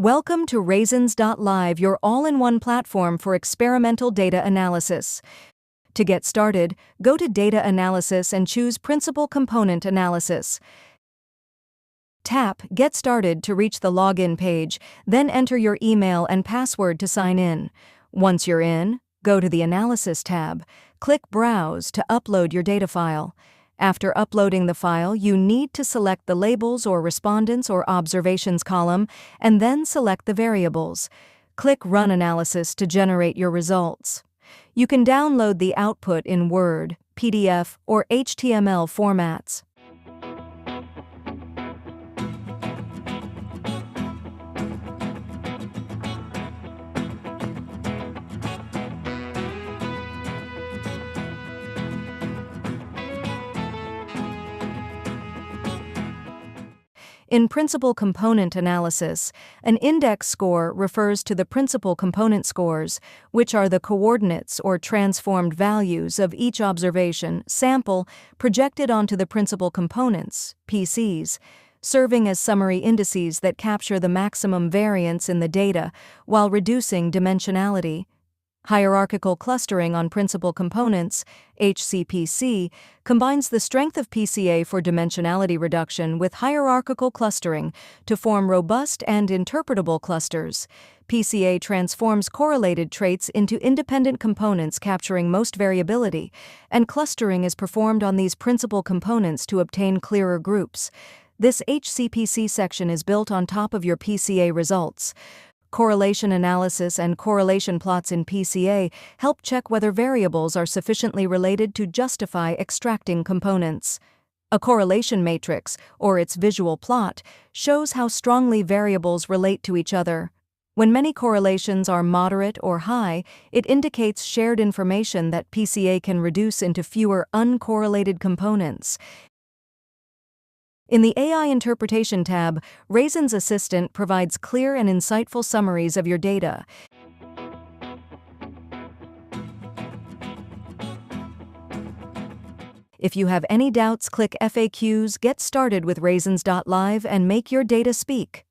Welcome to Raisins.live, your all-in-one platform for experimental data analysis. To get started, go to Data Analysis and choose Principal Component Analysis. Tap Get Started to reach the login page, then enter your email and password to sign in. Once you're in, go to the Analysis tab. Click Browse to upload your data file. After uploading the file, you need to select the Labels or Respondents or Observations column, and then select the variables. Click Run Analysis to generate your results. You can download the output in Word, PDF, or HTML formats. In principal component analysis, an index score refers to the principal component scores, which are the coordinates or transformed values of each observation sample projected onto the principal components, PCs, serving as summary indices that capture the maximum variance in the data while reducing dimensionality. Hierarchical clustering on principal components, HCPC, combines the strength of PCA for dimensionality reduction with hierarchical clustering to form robust and interpretable clusters. PCA transforms correlated traits into independent components capturing most variability, and clustering is performed on these principal components to obtain clearer groups. This HCPC section is built on top of your PCA results. Correlation analysis and correlation plots in PCA help check whether variables are sufficiently related to justify extracting components. A correlation matrix, or its visual plot, shows how strongly variables relate to each other. When many correlations are moderate or high, it indicates shared information that PCA can reduce into fewer uncorrelated components. In the AI Interpretation tab, Raisins Assistant provides clear and insightful summaries of your data. If you have any doubts, click FAQs, get started with Raisins.live, and make your data speak.